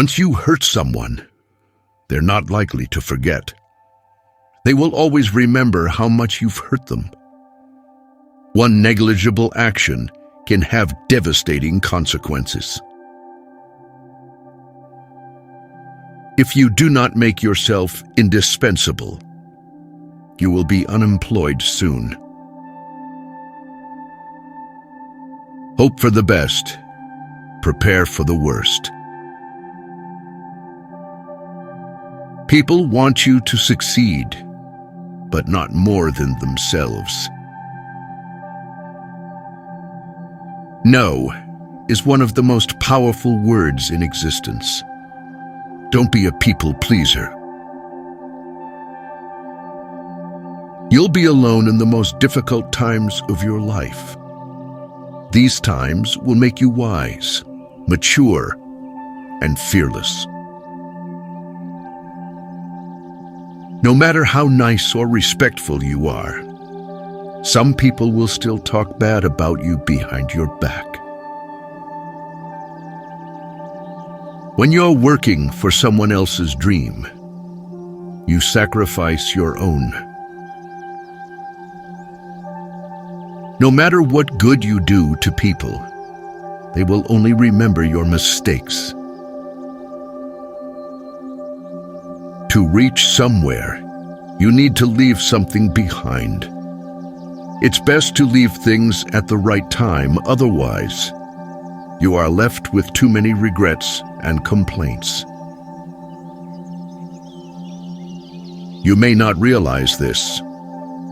Once you hurt someone, they're not likely to forget. They will always remember how much you've hurt them. One negligible action can have devastating consequences. If you do not make yourself indispensable, you will be unemployed soon. Hope for the best, prepare for the worst. People want you to succeed, but not more than themselves. No is one of the most powerful words in existence. Don't be a people pleaser. You'll be alone in the most difficult times of your life. These times will make you wise, mature, and fearless. No matter how nice or respectful you are, some people will still talk bad about you behind your back. When you're working for someone else's dream, you sacrifice your own. No matter what good you do to people, they will only remember your mistakes. To reach somewhere, you need to leave something behind. It's best to leave things at the right time, otherwise, you are left with too many regrets and complaints. You may not realize this,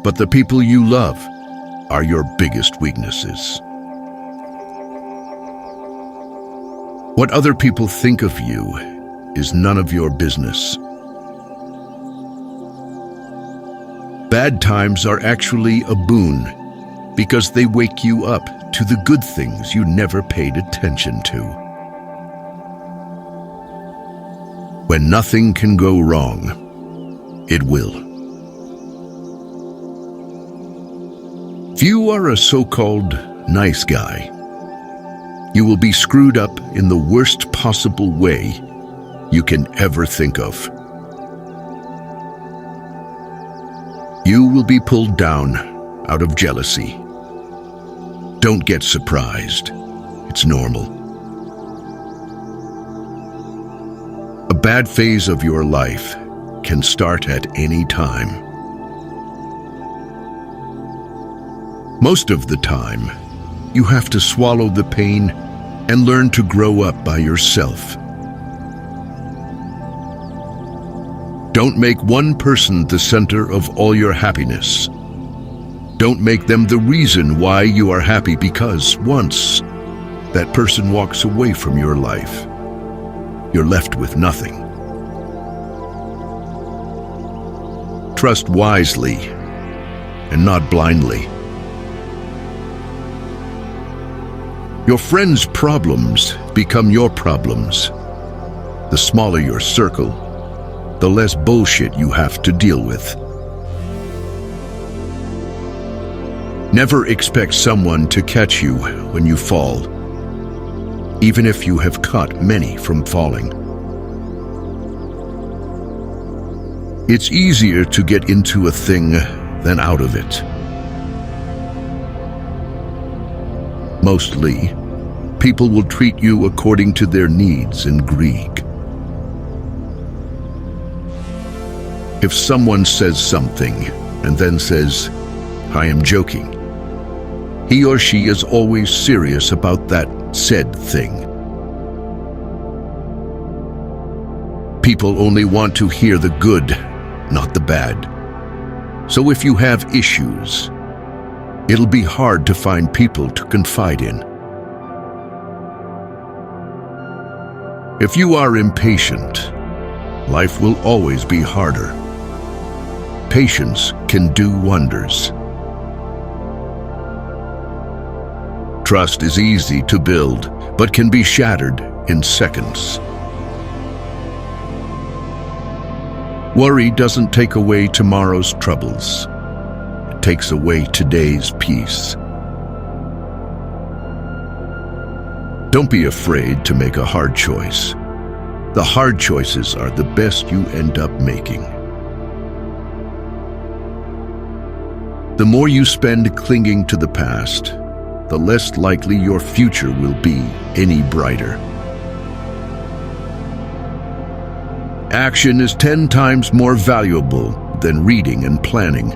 but the people you love are your biggest weaknesses. What other people think of you is none of your business. Bad times are actually a boon because they wake you up to the good things you never paid attention to. When nothing can go wrong, it will. If you are a so-called nice guy, you will be screwed up in the worst possible way you can ever think of. You will be pulled down out of jealousy. Don't get surprised. It's normal. A bad phase of your life can start at any time. Most of the time, you have to swallow the pain and learn to grow up by yourself. Don't make one person the center of all your happiness. Don't make them the reason why you are happy, because once that person walks away from your life, you're left with nothing. Trust wisely and not blindly. Your friends' problems become your problems. The smaller your circle, the less bullshit you have to deal with. Never expect someone to catch you when you fall, even if you have caught many from falling. It's easier to get into a thing than out of it. Mostly, people will treat you according to their needs and greed. If someone says something and then says, "I am joking," he or she is always serious about that said thing. People only want to hear the good, not the bad. So if you have issues, it'll be hard to find people to confide in. If you are impatient, life will always be harder. Patience can do wonders. Trust is easy to build, but can be shattered in seconds. Worry doesn't take away tomorrow's troubles. It takes away today's peace. Don't be afraid to make a hard choice. The hard choices are the best you end up making. The more you spend clinging to the past, the less likely your future will be any brighter. Action is 10 times more valuable than reading and planning.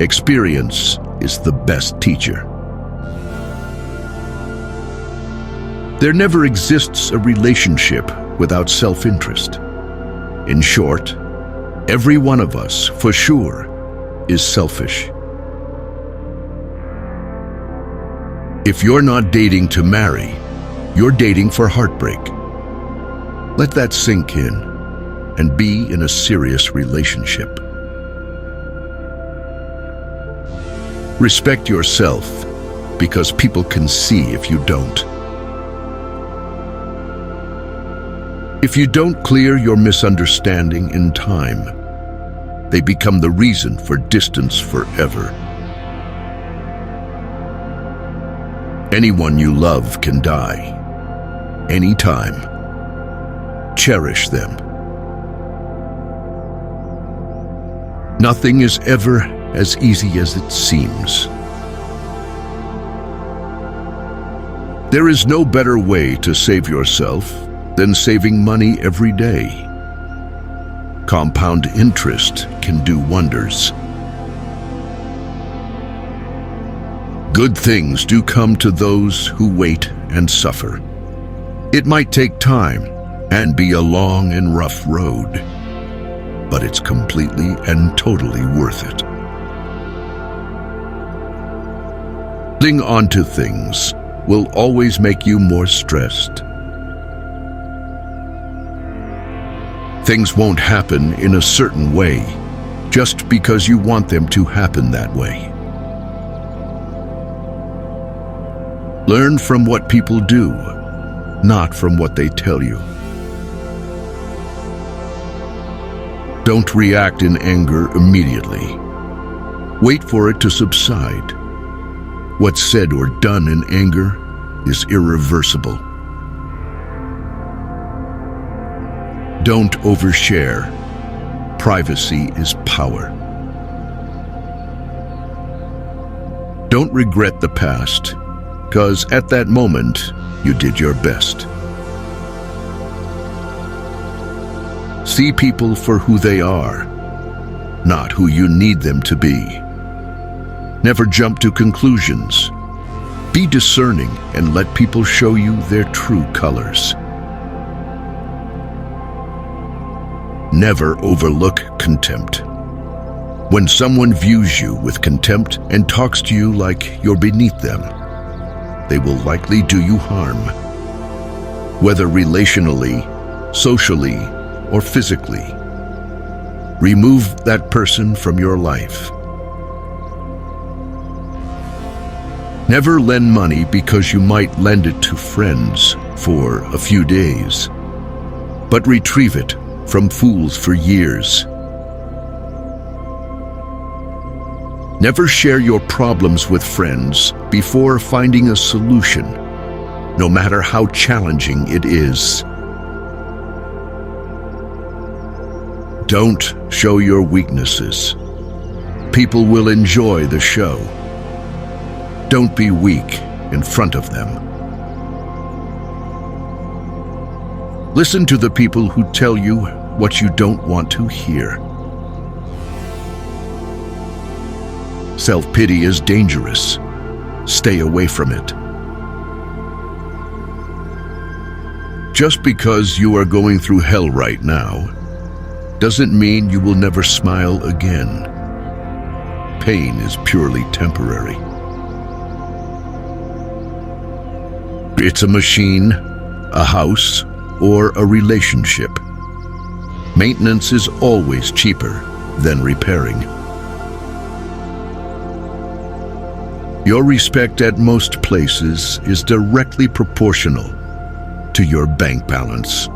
Experience is the best teacher. There never exists a relationship without self-interest. In short, every one of us, for sure, is selfish. If you're not dating to marry, you're dating for heartbreak. Let that sink in and be in a serious relationship. Respect yourself, because people can see if you don't. If you don't clear your misunderstanding in time, they become the reason for distance forever. Anyone you love can die, anytime. Cherish them. Nothing is ever as easy as it seems. There is no better way to save yourself than saving money every day. Compound interest can do wonders. Good things do come to those who wait and suffer. It might take time and be a long and rough road, but it's completely and totally worth it. Holding on to things will always make you more stressed. Things won't happen in a certain way just because you want them to happen that way. Learn from what people do, not from what they tell you. Don't react in anger immediately. Wait for it to subside. What's said or done in anger is irreversible. Don't overshare. Privacy is power. Don't regret the past, because at that moment, you did your best. See people for who they are, not who you need them to be. Never jump to conclusions. Be discerning and let people show you their true colors. Never overlook contempt. When someone views you with contempt and talks to you like you're beneath them, they will likely do you harm. Whether relationally, socially, or physically, remove that person from your life. Never lend money because you might lend it to friends for a few days, but retrieve it from fools for years. Never share your problems with friends before finding a solution, no matter how challenging it is. Don't show your weaknesses. People will enjoy the show. Don't be weak in front of them. Listen to the people who tell you what you don't want to hear. Self-pity is dangerous. Stay away from it. Just because you are going through hell right now doesn't mean you will never smile again. Pain is purely temporary. It's a machine, a house, or a relationship. Maintenance is always cheaper than repairing. Your respect at most places is directly proportional to your bank balance.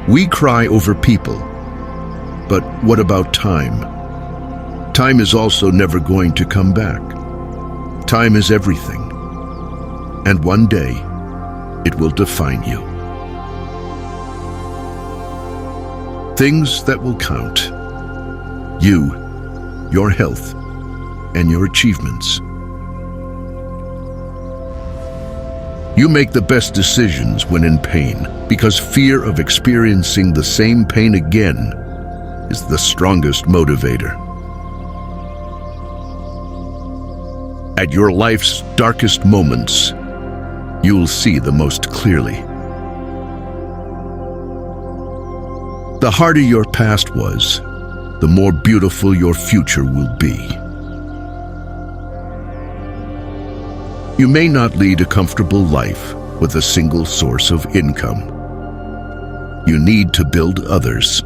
We cry over people, but what about time? Time is also never going to come back. Time is everything. And one day, it will define you. Things that will count: you, your health, and your achievements. You make the best decisions when in pain, because fear of experiencing the same pain again is the strongest motivator. At your life's darkest moments, you'll see the most clearly. The harder your past was, the more beautiful your future will be. You may not lead a comfortable life with a single source of income. You need to build others.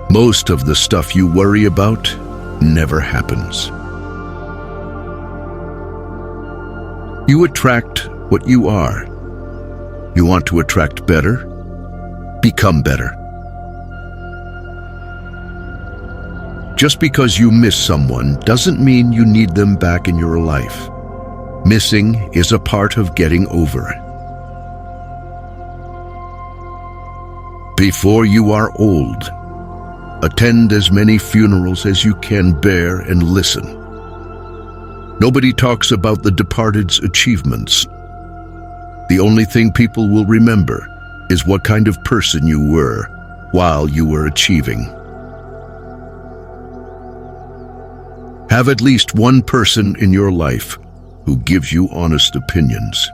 Most of the stuff you worry about never happens. You attract what you are. You want to attract better? Become better. Just because you miss someone doesn't mean you need them back in your life. Missing is a part of getting over. Before you are old, attend as many funerals as you can bear and listen. Nobody talks about the departed's achievements. The only thing people will remember is what kind of person you were while you were achieving. Have at least one person in your life who gives you honest opinions.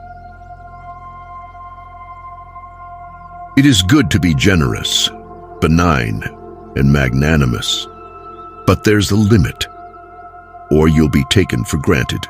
It is good to be generous, benign, and magnanimous, but there's a limit, or you'll be taken for granted.